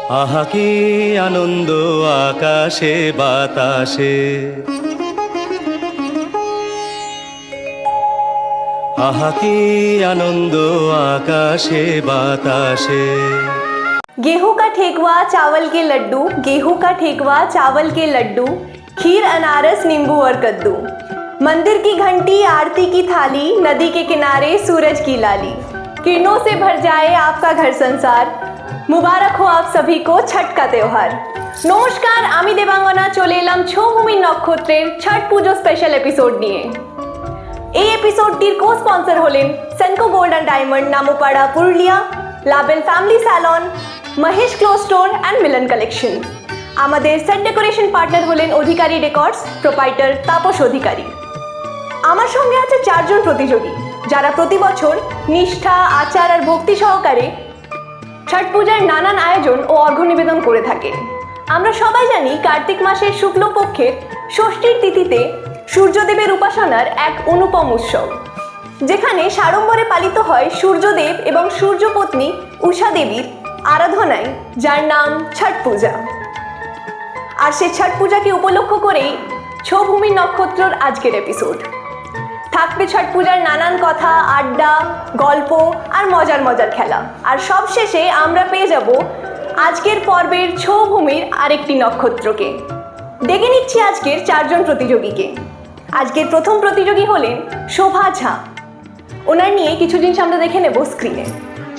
আহা কি আনন্দ আকাশে বাতাসে, আহা কি আনন্দ আকাশে বাতাসে। गेहूं का ठेकुआ चावल के लड्डू, गेहूं का ठेकुआ चावल के लड्डू, खीर अनारस नींबू और कद्दू, मंदिर की घंटी आरती की थाली, नदी के किनारे सूरज की लाली, किरणों से भर जाए आपका घर संसार, मुबारक हो आप सभी को छठ का त्योहार। नमस्कार, आमी देबांगना चले एलाम छो भूमि नक्षत्रेर छठ पुजो स्पेशल एपिसोड निये। এই এপিসোডটির কো স্পন্সর হলেন Senco gold and diamond, Namupara, Purulia, label family salon, Mahesh cloth store and Milan collection. আমাদের সেট ডেকোরেশন পার্টনার হলেন অধিকারী ডেকর্স, প্রোপাইটার তাপস অধিকারী। আমার সঙ্গে আছে চারজন প্রতিযোগী, যারা প্রতি বছর নিষ্ঠা, আচার আর ভক্তি সহকারে ছট পূজার নানান আয়োজন ও অর্ঘ্য নিবেদন করে থাকে। আমরা সবাই জানি কার্তিক মাসের শুক্লপক্ষের ষষ্ঠীর তিথিতে সূর্যদেবের উপাসনার এক অনুপম উৎসব, যেখানে সাড়ম্বরে পালিত হয় সূর্যদেব এবং সূর্যপত্নী উষা দেবীর আরাধনায়, যার নাম ছট পূজা। আর সেই ছট পূজাকে উপলক্ষ করেই ছো ভূমি নক্ষত্রর আজকের এপিসোড। থাকবে ছট পূজার নানান কথা, আড্ডা, গল্প আর মজার মজার খেলা। আর সব শেষে আমরা পেয়ে যাব আজকের পর্বের ছো ভূমির আরেকটি নক্ষত্রকে। ডেকে নিচ্ছি আজকের চারজন প্রতিযোগীকে। আজকের প্রথম প্রতিযোগী হলেন শোভা ঝা। ওনার নিয়ে কিছু জিনিস আমরা দেখে নেব স্ক্রিনে।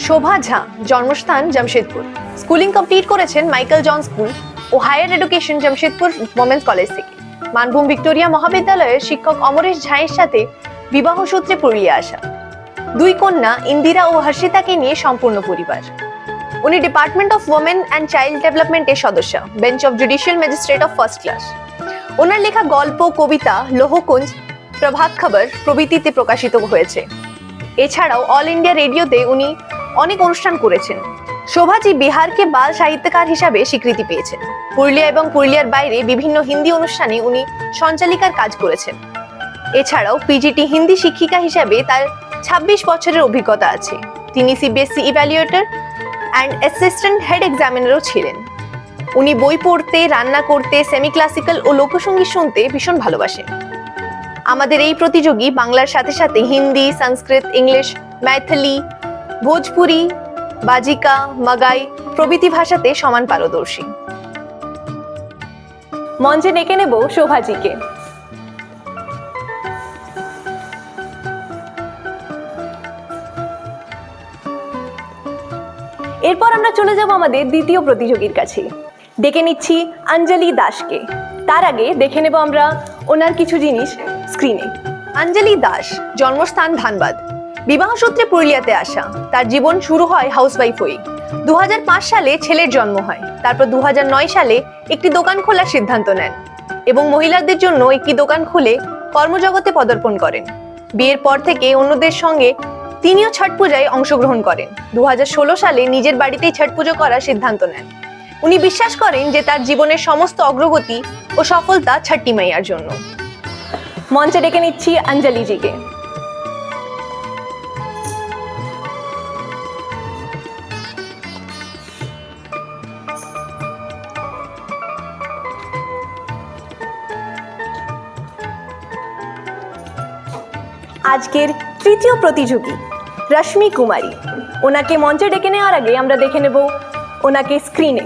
শোভা ঝা, জন্মস্থান জামশেদপুর, স্কুলিং কমপ্লিট করেছেন মাইকেল জন স্কুল ও higher education Jamshedpur women's college থেকে। মানভূম ভিক্টোরিয়া মহাবিদ্যালয়ের শিক্ষক অমরেশ ঝায়ের সাথে বিবাহ সূত্রে পুরুলিয়া আসা। দুই কন্যা ইন্দিরা ও হর্ষিতাকে নিয়ে সম্পূর্ণ পরিবার। উনি department of women and child ডেভেলপমেন্টের সদস্য, bench of judicial magistrate of first class. ওনার লেখা গল্প, কবিতা লৌহকুঞ্জ, প্রভাত খবর প্রভৃতিতে প্রকাশিত হয়েছে। এছাড়াও অল ইন্ডিয়া রেডিওতে উনি অনেক অনুষ্ঠান করেছেন। শোভাজি বিহারকে বাল সাহিত্যকার হিসাবে স্বীকৃতি পেয়েছেন। পুরুলিয়া এবং পুরুলিয়ার বাইরে বিভিন্ন হিন্দি অনুষ্ঠানে উনি সঞ্চালিকার কাজ করেছেন। এছাড়াও পিজিটি হিন্দি শিক্ষিকা হিসাবে তার 26 বছরের অভিজ্ঞতা আছে। তিনি সিবিএসসি ইভ্যালুয়েটর অ্যান্ড অ্যাসিস্ট্যান্ট হেড এক্সামিনারও ছিলেন। উনি বই পড়তে, রান্না করতে, সেমি ক্লাসিক্যাল ও লোকসঙ্গীত শুনতে ভীষণ ভালোবাসেন। আমাদের এই প্রতিযোগী বাংলার সাথে সাথে হিন্দি, সংস্কৃত, ইংলিশ, ম্যাথলি, ভোজপুরি, বাজিকা, মাগাই প্রভৃতি ভাষাতে সমান পারদর্শী। মঞ্চে ডেকে নেব শোভাজিকে। এরপর আমরা চলে যাব আমাদের দ্বিতীয় প্রতিযোগীর কাছে। ডেকে নিচ্ছি অঞ্জলি দাসকে। তার আগে দেখে নেব আমরা ওনার কিছু জিনিস স্ক্রিনে। অঞ্জলি দাস, জন্মস্থান ধানবাদ, বিবাহ সূত্রে পুরুলিয়াতে আসা। তার জীবন শুরু হয় হাউসওয়াইফ হয়ে। 2005 সালে ছেলের জন্ম হয়। তারপর 2009 সালে একটি দোকান খোলার সিদ্ধান্ত নেন এবং মহিলাদের জন্য একটি দোকান খুলে কর্মজগতে পদার্পণ করেন। বিয়ের পর থেকে অন্যদের সঙ্গে তিনিও ছট পূজায় অংশগ্রহণ করেন। 2016 সালে নিজের বাড়িতেই ছট পুজো করার সিদ্ধান্ত নেন। উনি বিশ্বাস করেন যে তার জীবনের সমস্ত অগ্রগতি ও সফলতা ছট্টি মাইয়ার জন্য। মঞ্চে ডেকে নিচ্ছি অঞ্জলিজিকে। আজকের তৃতীয় প্রতিযোগী রশ্মি কুমারী। ওনাকে মঞ্চে ডেকে নেওয়ার আগে আমরা দেখে নেব ওনাকে স্ক্রিনে।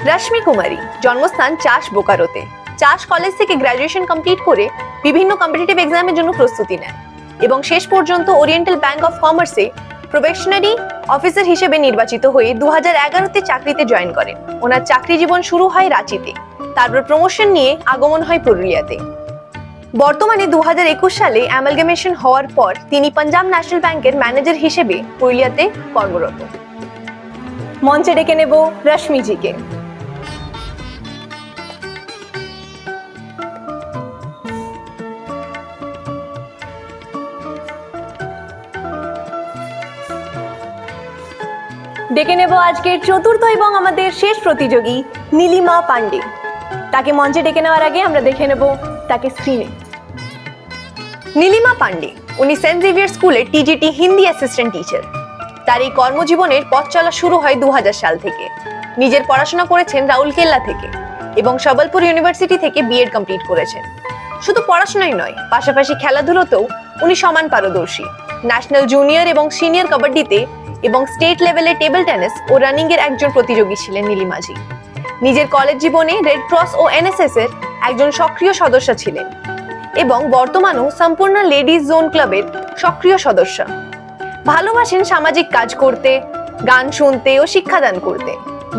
রশ্মি কুমারী, জন্মস্থান চাষ, বোকারোতে। চাষ কলেজ থেকে গ্র্যাজুয়েশন কমপ্লিট করে বিভিন্ন কম্পিটিটিভ এক্সামের জন্য প্রস্তুতি নেন এবং শেষ পর্যন্ত ওরিয়েন্টাল ব্যাংক অফ কমার্সে প্রবেশনারি অফিসার হিসেবে নির্বাচিত হয়ে 2011তে চাকরিতে জয়েন করেন। ওনার চাকরি জীবন শুরু হয় রাঁচিতে, তারপর প্রমোশন নিয়ে আগমন হয় পুরুলিয়াতে। বর্তমানে 2021 সালে অ্যামালগামেশন হওয়ার পর তিনি পাঞ্জাব ন্যাশনাল ব্যাংকের ম্যানেজার হিসেবে পুরুলিয়াতে কর্মরত। মঞ্চে ডেকে নেব রশ্মিজিকে। ডেকে নেব আজকের চতুর্থ এবং আমাদের শেষ প্রতিযোগী নীলিমা পান্ডে। তাকে মঞ্চে ডেকে নেওয়ার আগে আমরা দেখে নেব তাকে স্ক্রিনে। নীলিমা পান্ডে, উনি সেন্ট জেভিয়ার স্কুলের টিজিটি হিন্দি অ্যাসিস্ট্যান্ট টিচার। তার এই কর্মজীবনের পথ চলা শুরু হয় 2000 সাল থেকে। নিজের পড়াশোনা করেছেন রাউরকেলা থেকে এবং সবলপুর ইউনিভার্সিটি থেকে বিএড কমপ্লিট করেছেন। শুধু পড়াশোনাই নয়, পাশাপাশি খেলাধুলোতেও উনি সমান পারদর্শী। ন্যাশনাল জুনিয়র এবং সিনিয়র কাবাডিতে এবং স্টেট লেভেলে টেবিল টেনিস ও রানিং এর একজন প্রতিযোগী ছিলেন নীলিমাজি। নিজের কলেজ জীবনে রেড ক্রস ও এনএসএস এর একজন সক্রিয় সদস্য ছিলেন এবং বর্তমানেও সম্পূর্ণ লেডিজ জোন ক্লাবের সক্রিয় সদস্য। ভালোবাসেন সামাজিক কাজ করতে, গান শুনতে ও শিক্ষাদান করতে।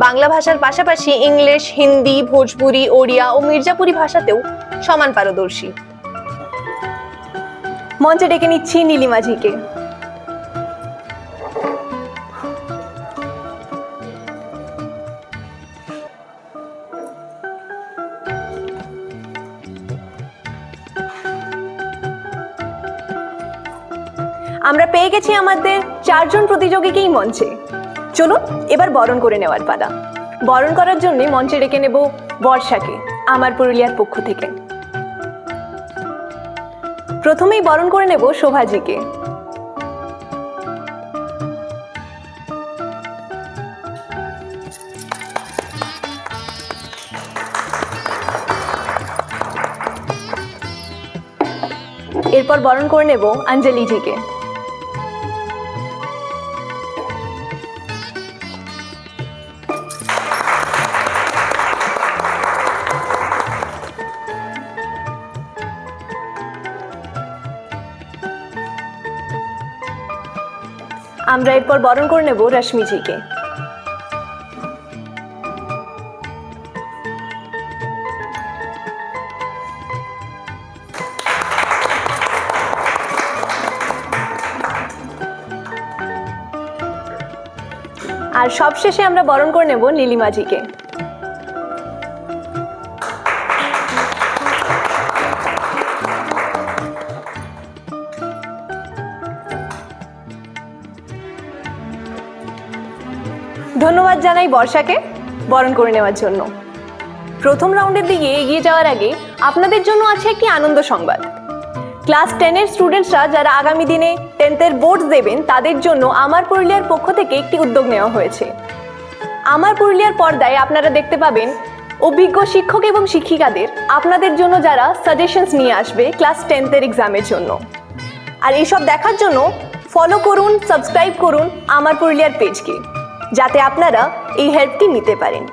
বাংলা ভাষার পাশাপাশি ইংলিশ, হিন্দি, ভোজপুরি, ওড়িয়া ও মির্জাপুরি ভাষাতেও সমান পারদর্শী। মঞ্চে ডেকে নিচ্ছি নীলিমাজিকে। আমরা পেয়ে গেছি আমাদের 4 জন প্রতিযোগীকেই মঞ্চে। চলুন এবার বরণ করে নেওয়ার পালা। বরণ করার জন্য মঞ্চে ডেকে নেব বর্ষাকে, আমার পুরুলিয়ার পক্ষ থেকে। প্রথমেই বরণ করে নেব শোভাজিকে। এরপর বরণ করে নেব অঞ্জলিজিকে। আমরা এরপর বরণ করে নেব রশ্মিজিকে। আর সবশেষে আমরা বরণ করে নেব নীলিমাজিকে। ধন্যবাদ জানাই বর্ষাকে বরণ করে নেওয়ার জন্য। প্রথম রাউন্ডের দিকে এগিয়ে যাওয়ার আগে আপনাদের জন্য আছে একটি আনন্দ সংবাদ। ক্লাস 10 এর স্টুডেন্টসরা যারা আগামী দিনে 10th এর বোর্ড দেবেন তাদের জন্য আমার পুরুলিয়ার পক্ষ থেকে একটি উদ্যোগ নেওয়া হয়েছে। আমার পুরুলিয়ার পর্দায় আপনারা দেখতে পাবেন অভিজ্ঞ শিক্ষক এবং শিক্ষিকাদের আপনাদের জন্য যারা সাজেশনস নিয়ে আসবে ক্লাস 10th এর এক্সামের জন্য। আর এইসব দেখার জন্য ফলো করুন, সাবস্ক্রাইব করুন আমার পুরুলিয়ার পেজকে, যাতে আপনারা এই হেল্পটি নিতে পারেন।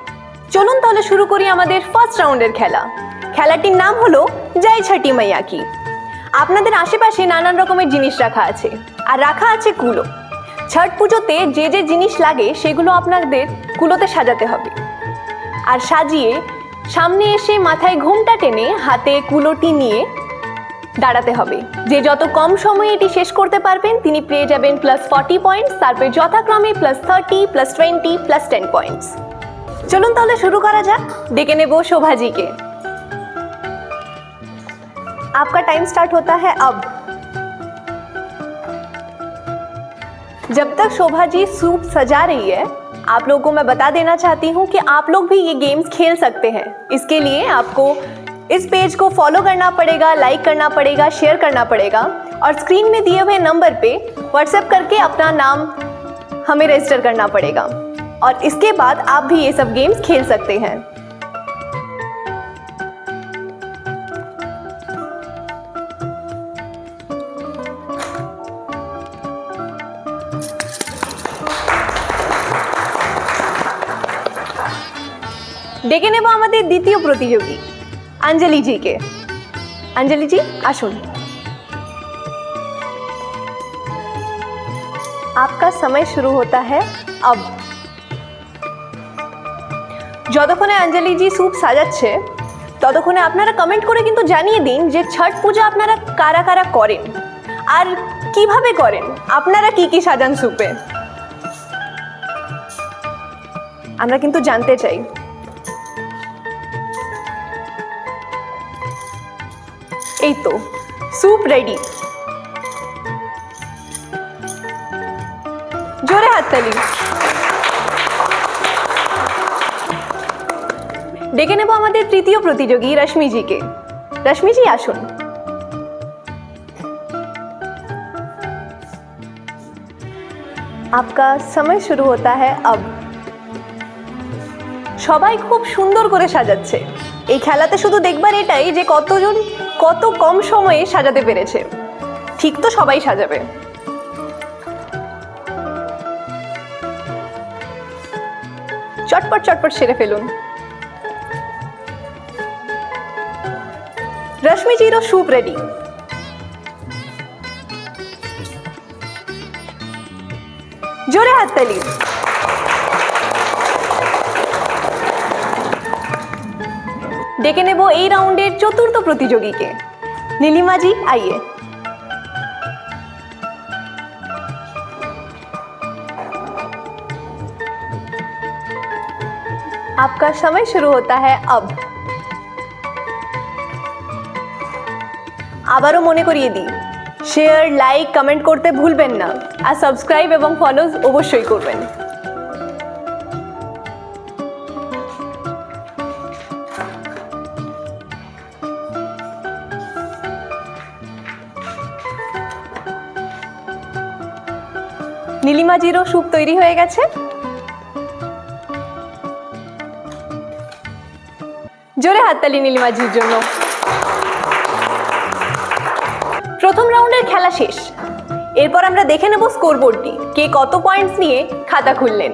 চলুন তাহলে শুরু করি আমাদের ফার্স্ট রাউন্ডের খেলা। খেলাটির নাম হলো জয় ছটি মাইয়া কি। আপনাদের আশেপাশে নানান রকমের জিনিস রাখা আছে, আর রাখা আছে কুলো। ছট পুজোতে যে যে জিনিস লাগে সেগুলো আপনাদের কুলোতে সাজাতে হবে। আর সাজিয়ে সামনে এসে মাথায় ঘুমটা টেনে হাতে কুলোটি নিয়ে দাঁড়াতে হবে। যে যত কম সময়ে এটি শেষ করতে পারবেন তিনি পেয়ে যাবেন +40 পয়েন্টস, তারপরে যথাক্রমে +30, +20, +10 পয়েন্টস। চলুন তাহলে শুরু করা যাক। ডেকে নেব शोभाजी आपका टाइम स्टार्ट होता है अब। जब तक शोभा जी सूप सजा रही है, आप लोगों को मैं बता देना चाहती हूँ कि आप लोग भी ये गेम्स खेल सकते हैं। इसके लिए आपको इस पेज को फॉलो करना पड़ेगा, लाइक करना पड़ेगा, शेयर करना पड़ेगा और स्क्रीन में दिए हुए नंबर पे व्हाट्सएप करके अपना नाम हमें रजिस्टर करना पड़ेगा और इसके बाद आप भी ये सब गेम्स खेल सकते हैं। ডেকে নেব আমাদের দ্বিতীয় প্রতিযোগী अंजलि जी के। अंजलि जी आसुन, आपका समय शुरू होता है अब। যতক্ষণে अंजलि जी सूप সাজাচ্ছে ততক্ষণে আপনারা কমেন্ট করে কিন্তু জানিয়ে দিন যে ছট পূজা আপনারা কারা কারা করেন আর কিভাবে করেন, আপনারা কি কি সাজান সুপে, আমরা কিন্তু জানতে চাই। এই তো सूप रेडी, জোরে হাততালি। ডেকে নেব আমাদের তৃতীয় প্রতিযোগী রশ্মি জি কে। রশ্মি জি আসুন। आपका समय शुरू होता है अब। সবাই খুব সুন্দর করে সাজাচ্ছে। এই খেলাতে শুধু দেখবার এটাই যে কতজন কত কম সময়ে সাজাতে পেরেছে। ঠিক তো সবাই সাজাবে। চটপট চটপট সেরে ফেলুন। रश्मि जीरो सूप रेडी। जोरे हाथ ताली। डेके नेबो এই রাউন্ডের চতুর্থ প্রতিযোগীকে। নীলিমা जी आइए। आपका समय शुरू होता है अब। আবারও মনে করিয়ে দিই, শেয়ার লাইক কমেন্ট করতে ভুলবেন না আর সাবস্ক্রাইব এবং ফলো অবশ্যই করবেন। নীলিমা জিরো স্যুপ তৈরি হয়ে গেছে। জোরে হাততালি নীলিমা জির জন্য। প্রথম রাউন্ডের খেলা শেষ। এরপর আমরা দেখে নেব স্কোরবোর্ডটি, কে কত পয়েন্টস নিয়ে খাতা খুললেন।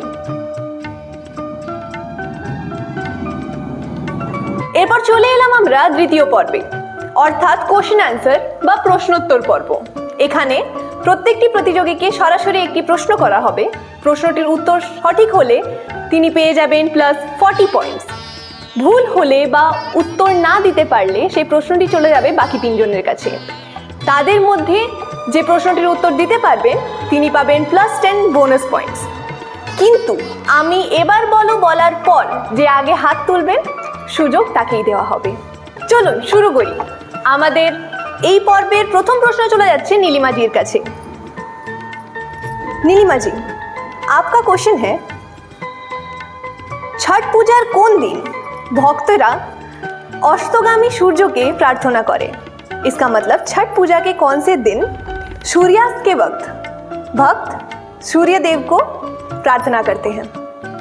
এরপর চলে এলাম আমরা দ্বিতীয় পর্বে, অর্থাৎ কোশ্চেন অ্যান্সার বা প্রশ্নোত্তর পর্ব। এখানে প্রত্যেকটি প্রতিযোগীকে সরাসরি একটি প্রশ্ন করা হবে। প্রশ্নটির উত্তর সঠিক হলে তিনি পেয়ে যাবেন +40 পয়েন্টস। ভুল হলে বা উত্তর না দিতে পারলে সেই প্রশ্নটি চলে যাবে বাকি তিনজনের কাছে। তাদের মধ্যে যে প্রশ্নটির উত্তর দিতে পারবেন তিনি পাবেন +10 বোনাস পয়েন্টস। কিন্তু আমি এবার বলার পর যে আগে হাত তুলবেন সুযোগ তাকেই দেওয়া হবে। চলুন শুরু করি। আমাদের এই পর্বের প্রথম প্রশ্ন চলে যাচ্ছে নীলিমা জির কাছে। নীলিমা জি, आपका क्वेश्चन है, छठ पूजार কোন দিন ভক্তরা অস্তগামী সূর্যকে प्रार्थना করে? इसका मतलब छठ पूजा के कौन से दिन सूर्यास्त के वक्त भक्त सूर्य देव को प्रार्थना करते हैं?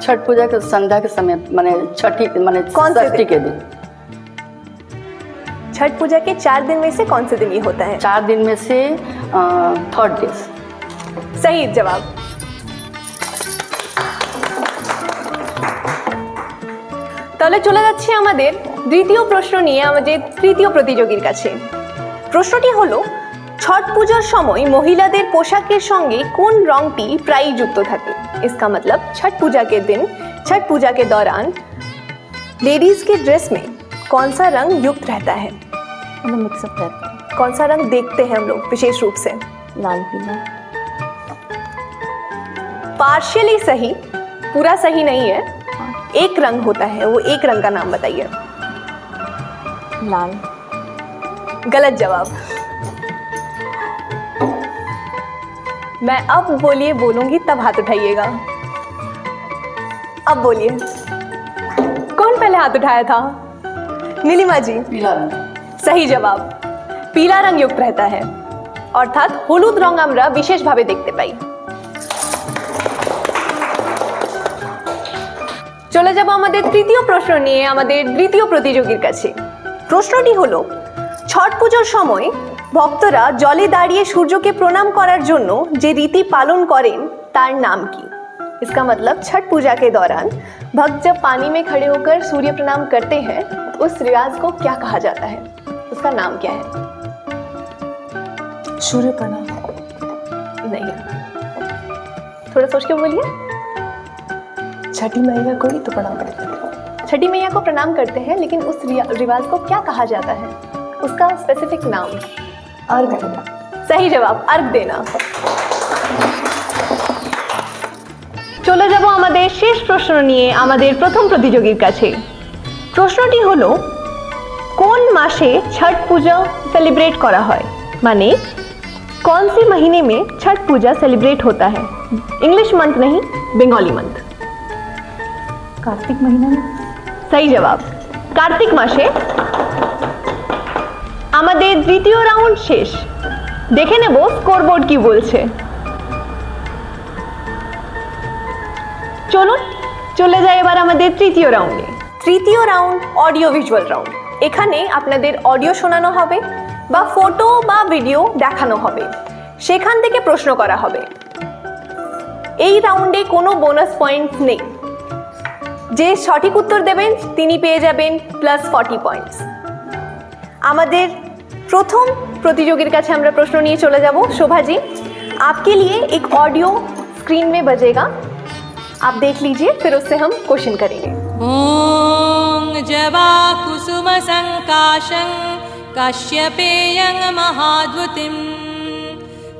छठ पूजा के संध्या के समय माने छठी माने कौन से षष्ठी के दिन। छठ पूजा के 4 दिन में से कौन से दिन ये होता है? 4 दिन में से 3rd डे। सही जवाब। তাহলে চলে যাচ্ছি আমাদের দ্বিতীয় প্রশ্ন নিয়ে আমাদের তৃতীয় প্রতিযোগীর কাছে। প্রশ্নটি হলো, ছট পূজার সময় মহিলাদের পোশাকের সঙ্গে কোন রংটি প্রায়ই যুক্ত থাকে? इसका मतलब छठ पूजा के दिन छठ पूजा के दौरान लेडीज के ड्रेस में कौन सा रंग युक्त रहता है? मिक्सअप रहता है। कौन सा रंग देखते हैं हम लोग विशेष रूप से? लाल पीला। पार्शियली सही, पूरा सही नहीं है। एक रंग होता है, वो एक रंग का नाम बताइए। लाल। गलत जवाब। मैं अब बोलूंगी तब हाथ उठाइएगा। अब बोलिए, कौन पहले हाथ उठाया था? नीलिमा जी। पीला रंग। सही जवाब। पीला रंग युक्त रहता है, অর্থাৎ হলুদ রং আমরা বিশেষভাবে দেখতে পাই। চলে যাব আমাদের তৃতীয় প্রশ্ন নিয়ে আমাদের দ্বিতীয় প্রতিযোগীর কাছে। প্রশ্নটি হলো, ছট পূজার সময় ভক্তরা জলে দাঁড়িয়ে সূর্যকে প্রণাম করার জন্য যে রীতি পালন করেন তার নাম কি? इसका मतलब छठ पूजा के दौरान भक्त जब पानी में खड़े होकर सूर्य प्रणाम करते हैं तो उस रिवाज को क्या कहा जाता है? उसका नाम क्या है? सूर्य प्रणाम। नहीं, थोड़ा सोच के बोलिए। छठी मैया को ही तो प्रणाम करते हैं। छठी मैया को प्रणाम करते हैं, लेकिन उस रिवाज को क्या कहा जाता है? उसका स्पेसिफिक नाम। अर्घ देना। सही जवाब, अर्घ देना। চলে যাব আমাদের শেষ প্রশ্ন নিয়ে আমাদের প্রথম প্রতিযোগীর কাছে। প্রশ্নটি হলো, কোন মাসে ছট পূজা সেলিব্রেট করা হয়? মানে कौन से महीने में छठ पूजा सेलिब्रेट होता है? इंग्लिश मंथ नहीं, बंगाली मंथ। कार्तिक महीना में। सही जवाब, कार्तिक मासे। আমাদের দ্বিতীয় রাউন্ড শেষ। দেখে নেব স্কোরবোর্ড কি বলছে। চলুন চলে যাই এবার আমাদের তৃতীয় রাউন্ডে। তৃতীয় রাউন্ড অডিও ভিজুয়াল রাউন্ড। এখানে আপনাদের অডিও শোনানো হবে বা ফটো বা ভিডিও দেখানো হবে, সেখান থেকে প্রশ্ন করা হবে। এই রাউন্ডে কোনো বোনাস পয়েন্ট নেই। যে সঠিক উত্তর দেবেন তিনি পেয়ে যাবেন +40 পয়েंट्स। আমাদের প্রথম प्रतियोगी কাছে আমরা প্রশ্ন নিয়ে চলে যাব। शोभा जी, आपके लिए एक ऑडियो स्क्रीन में बजेगा, आप देख लीजिए, फिर उससे हम क्वेश्चन करेंगे। ॐ जवाकुसुमसङ्काशं काश्यपेयं महाद्युतिं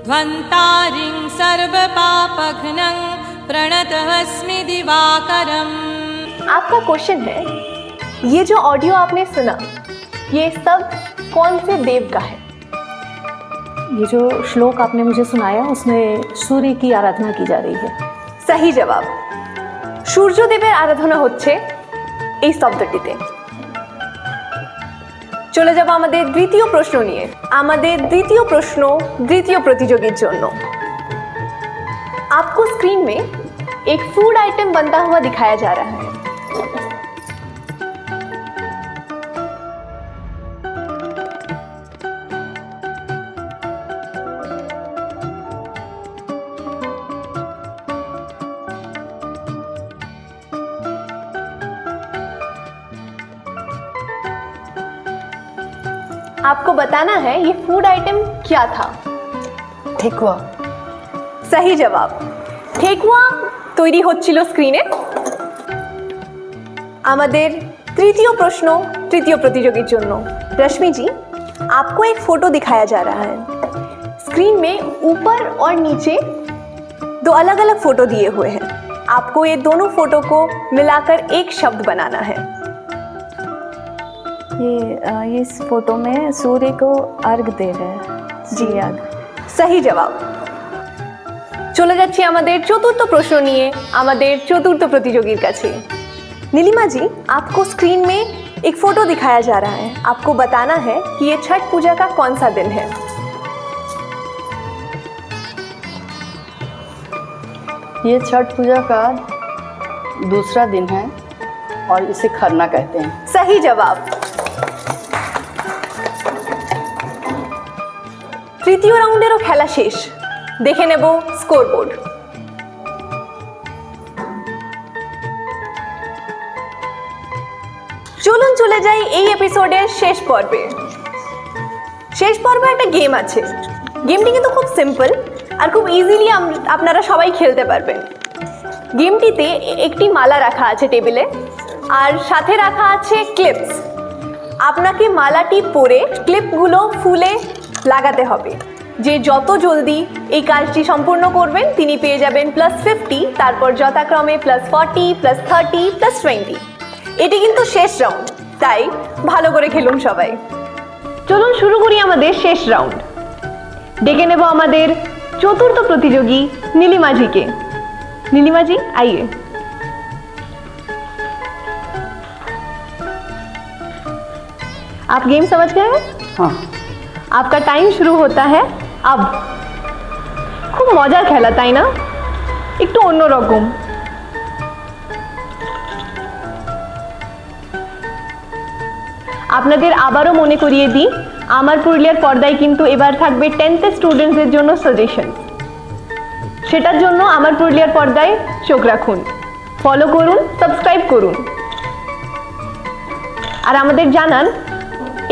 ध्वन्तारिं सर्वपापघ्नं प्रणतमस्मि दिवाकरम्। आपका क्वेश्चन है, ये जो ऑडियो आपने सुना ये सब कौन से देव का है? ये जो श्लोक आपने मुझे सुनाया उसमें सूर्य की आराधना की जा रही है। सही जवाब। সূর্যদেবের আরাধনা হচ্ছে এই শব্দটিতে। চলে যাব আমাদের দ্বিতীয় প্রশ্ন নিয়ে। আমাদের দ্বিতীয় প্রশ্ন দ্বিতীয় প্রতিযোগীর জন্য। आपको स्क्रीन में एक फूड आइटम बनता हुआ दिखाया जा रहा है। आपको बताना है ये फूड आइटम क्या था। ठेकुआ। सही जवाब। ठेकुआ তৈরি হচ্ছিল স্ক্রিনে। আমাদের তৃতীয় প্রশ্ন তৃতীয় প্রতিযোগীর জন্য। रश्मि जी, आपको एक फोटो दिखाया जा रहा है। स्क्रीन में ऊपर और नीचे दो अलग अलग फोटो दिए हुए हैं। आपको ये दोनों फोटो को मिलाकर एक शब्द बनाना है। ये इस फोटो में सूर्य को अर्घ दे रहे हैं। जी याद। सही जवाब। চলে যাচ্ছি আমাদের চতুর্থ প্রশ্ন নিয়ে আমাদের চতুর্থ প্রতিযোগীর কাছে। नीलिमा जी, आपको स्क्रीन में एक फोटो दिखाया जा रहा है। आपको बताना है कि ये छठ पूजा का कौन सा दिन है। ये छठ पूजा का दूसरा दिन है और इसे खरना कहते हैं। सही जवाब। তৃতীয় রাউন্ডেরও খেলা শেষ। দেখে নেব স্কোরবোর্ড। চলুন চলে যাই এই এপিসোডের শেষ পর্বে। শেষ পর্বে একটা গেম আছে। গেমটি কিন্তু খুব সিম্পল আর খুব ইজিলি আপনারা সবাই খেলতে পারবেন। গেমটিতে একটি মালা রাখা আছে টেবিলে আর সাথে রাখা আছে ক্লিপস। আপনাকে মালাটি পরে ক্লিপগুলো ফুলে লাগাতে হবে। যে যত জলদি এই কাজটি সম্পূর্ণ করবেন তিনি পেয়ে যাবেন +50, তারপর যথাক্রমে +40, +30, +20। এটি কিন্তু শেষ রাউন্ড, তাই ভালো করে খেলুন সবাই। চলুন শুরু করি আমাদের শেষ রাউন্ড। ডেকে নেব আমাদের চতুর্থ প্রতিযোগী नीलिमा जी के। नीलिमा जी आइए। आप गेम समझ गए हैं? हाँ। आपका टाइम शुरू होता है अब। খুব মজার খেলা তাই না? একটু অন্যরকম। আপনাদের আবারও মনে করিয়ে দিই, আমার পুরুলিয়ার পর্দায় কিন্তু এবার থাকবে 10th স্টুডেন্টসদের জন্য সাজেশন। সেটার জন্য আমার পুরুলিয়ার পর্দায় চোখ রাখুন, ফলো করুন, সাবস্ক্রাইব করুন আর আমাদের জানান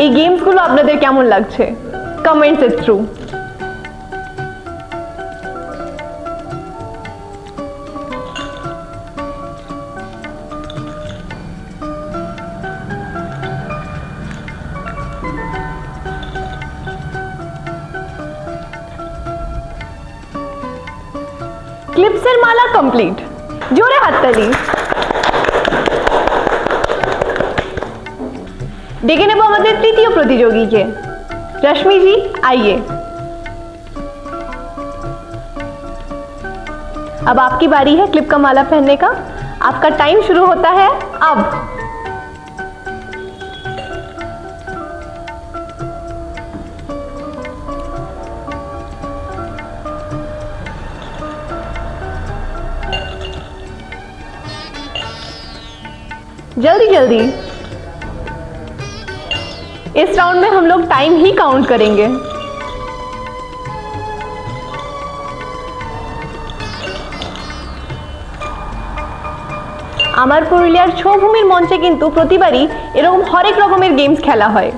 এই গেমসগুলো আপনাদের কেমন লাগছে কমেন্টসের থ্রু। ক্লিপসের মালা কমপ্লিট। জোরে হাততালি। ডেকে নেব আমাদের তৃতীয় প্রতিযোগীকে। रश्मि जी आइए। अब आपकी बारी है क्लिप का माला पहनने का। आपका टाइम शुरू होता है अब। जल्दी जल्दी। इस राउंड में हम लोग टाइम ही काउंट करेंगे। আমার পুরুলিয়ার ছৌ ভূমির মঞ্চে কিন্তু প্রতিবারই এরকম হরেক রকমের গেমস খেলা হয়,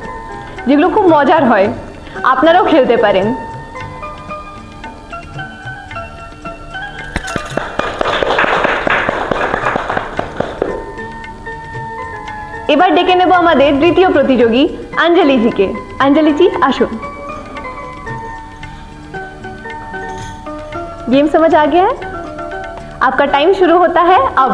যেগুলো খুব মজার হয়। আপনারাও খেলতে পারেন। এবার ডেকে নেব আমাদের দ্বিতীয় প্রতিযোগী अंजलि जी के। अंजलि जी আসুন। गेम समझ आ गया है? आपका टाइम शुरू होता है अब।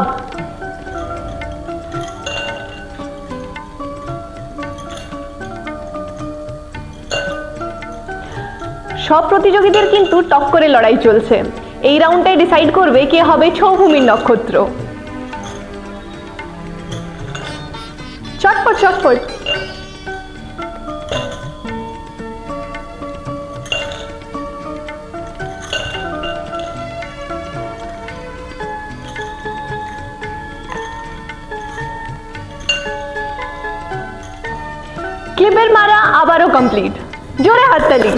সব প্রতিযোগীদের কিন্তু টক্করে লড়াই চলছে। এই রাউন্ডে ডিসাইড করবে কে হবে ছৌ ভূমির নক্ষত্র। চটপট চটপট। ক্লিপের মারা আবারও কমপ্লিট। জোরে হাততালি।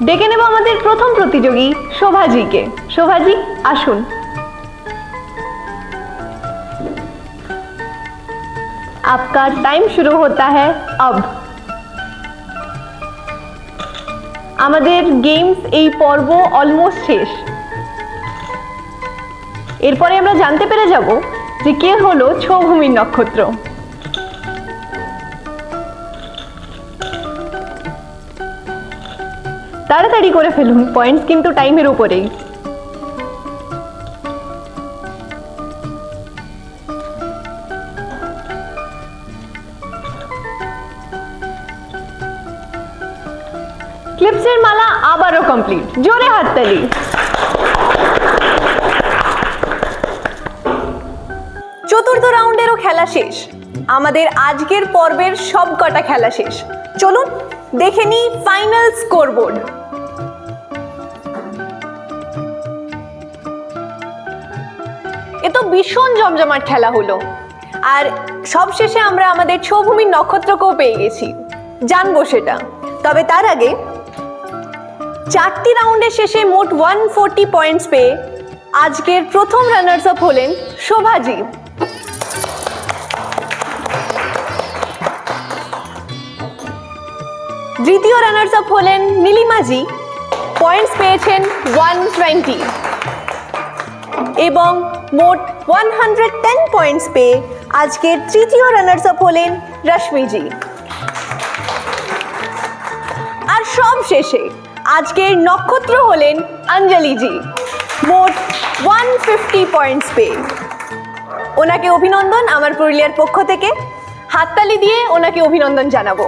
ডেকে নেব আমাদের প্রথম প্রতিযোগী শোভাজিকে। শোভাজি আসুন। आपका टाइम शुरू होता है अब। আমাদের গেমস এই পর্ব অলমোস্ট শেষ। এরপরে আমরা জানতে পেরে যাব যে কে হলো ছৌ ভূমির নক্ষত্র। তাড়াতাড়ি করে ফেলুন, পয়েন্টস কিন্তু টাইমের উপরেই। ক্লিপসের মালা আবারও কমপ্লিট। জোরে হাততালি। চতুর্থ রাউন্ডেরও খেলা শেষ। আমাদের আজকের পর্বের সবকটা খেলা শেষ। চলুন দেখে নিই ফাইনাল স্কোরবোর্ড। এ তো ভীষণ জমজমাট খেলা হলো, আর সবশেষে আমরা আমাদের ছৌ ভূমির নক্ষত্রকেও পেয়ে গেছি। জানবো সেটা। তবে তার আগে চারটি রাউন্ডের শেষে মোট 140 পয়েন্টস পেয়ে আজকের প্রথম রানার্স আপ হলেন শোভাজি। দ্বিতীয় রানার্স আপ হলেন নীলিমাজি, পয়েন্টস পেয়েছেন 120 এবং মোট 110 পয়েন্টস পেয়ে আজকের তৃতীয় রানার্স আপ হলেন রশ্মিজি। আর সব শেষে আজকের নক্ষত্র হলেন অঞ্জলিজি, মোট 150 পয়েন্টস পেয়ে। ওনাকে অভিনন্দন আমার পুরুলিয়ার পক্ষ থেকে। হাততালি দিয়ে ওনাকে অভিনন্দন জানাবো।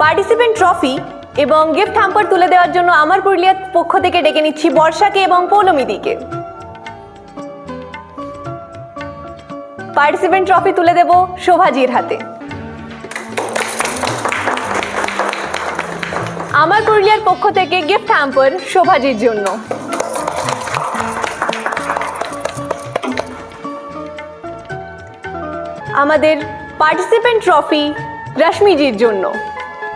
পার্টিসিপেন্ট ট্রফি এবং গিফট হ্যাম্পার তুলে দেওয়ার জন্য আমার পুরুলিয়ার পক্ষ থেকে ডেকে নিচ্ছি বর্ষাকে এবং পৌলমিদিকে। পার্টিসিপেন্ট ট্রফি তুলে দেব শোভাজির হাতে। আমার পুরুলিয়ার পক্ষ থেকে গিফট হ্যাম্পার শোভাজির জন্য। আমাদের পার্টিসিপেন্ট ট্রফি রশ্মিজির জন্য।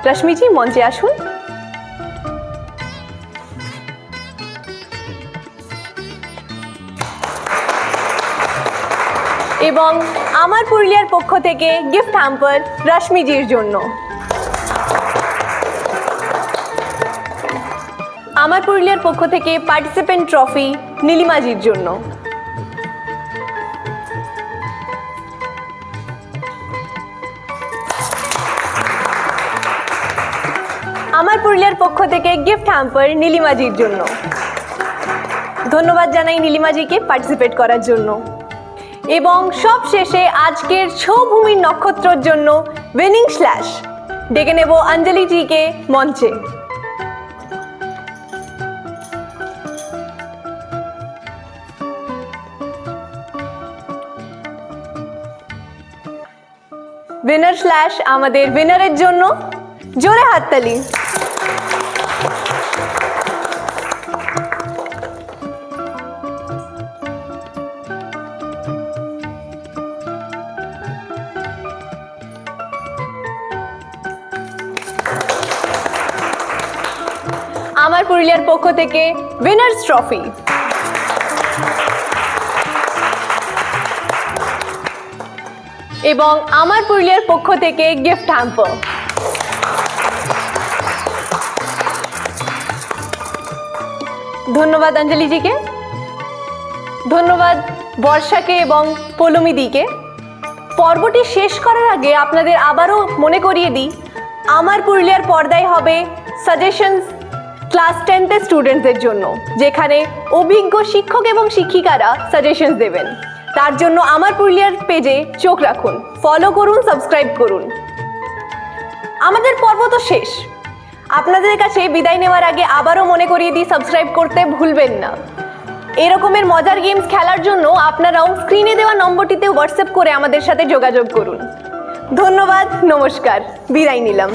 রশ্মিজি মঞ্চে আসুন। এবং আমার পুরুলিয়ার পক্ষ থেকে গিফট হ্যাম্পার রশ্মিজির জন্য। আমার পুরুলিয়ার পক্ষ থেকে পার্টিসিপেন্ট ট্রফি নীলিমাজির জন্য। আমার পুরুলিয়ার পক্ষ থেকে গিফট হ্যাম্পার নীলিমাজির জন্য। ধন্যবাদ জানাই নীলিমাজিকে পার্টিসিপেট করার জন্য। এবং সব শেষে আজকের ছৌ ভূমির নক্ষত্রের জন্য উইনিং স্ল্যাশ ডেকে নেব অঞ্জলিজিকে মঞ্চে। উইনার স্ল্যাশ আমাদের উইনারের জন্য। জোরে হাততালি। আমার পুরুলিয়ার পক্ষ থেকে উইনার্স ট্রফি। এবং আমার পুরুলিয়ার পক্ষ থেকে গিফট হ্যাম্পার। ধন্যবাদ অঞ্জলিজিকে, ধন্যবাদ বর্ষাকে এবং পৌলমিদিকে। পর্বটি শেষ করার আগে আপনাদের আবারও মনে করিয়ে দিই, আমার পুরুলিয়ার পর্দায় হবে সাজেশনস ক্লাস 10-এর স্টুডেন্টদের জন্য, যেখানে অভিজ্ঞ শিক্ষক এবং শিক্ষিকারা সাজেশনস দেবেন। তার জন্য আমার পুরুলিয়ার পেজে চোখ রাখুন, ফলো করুন, সাবস্ক্রাইব করুন। আমাদের পর্ব তো শেষ। আপনাদের কাছে বিদায় নেওয়ার আগে আবারও মনে করিয়ে দিই, সাবস্ক্রাইব করতে ভুলবেন না। এরকমের মজার গেমস খেলার জন্য আপনারাও স্ক্রিনে দেওয়া নম্বরটিতে হোয়াটসঅ্যাপ করে আমাদের সাথে যোগাযোগ করুন। ধন্যবাদ, নমস্কার, বিদায় নিলাম।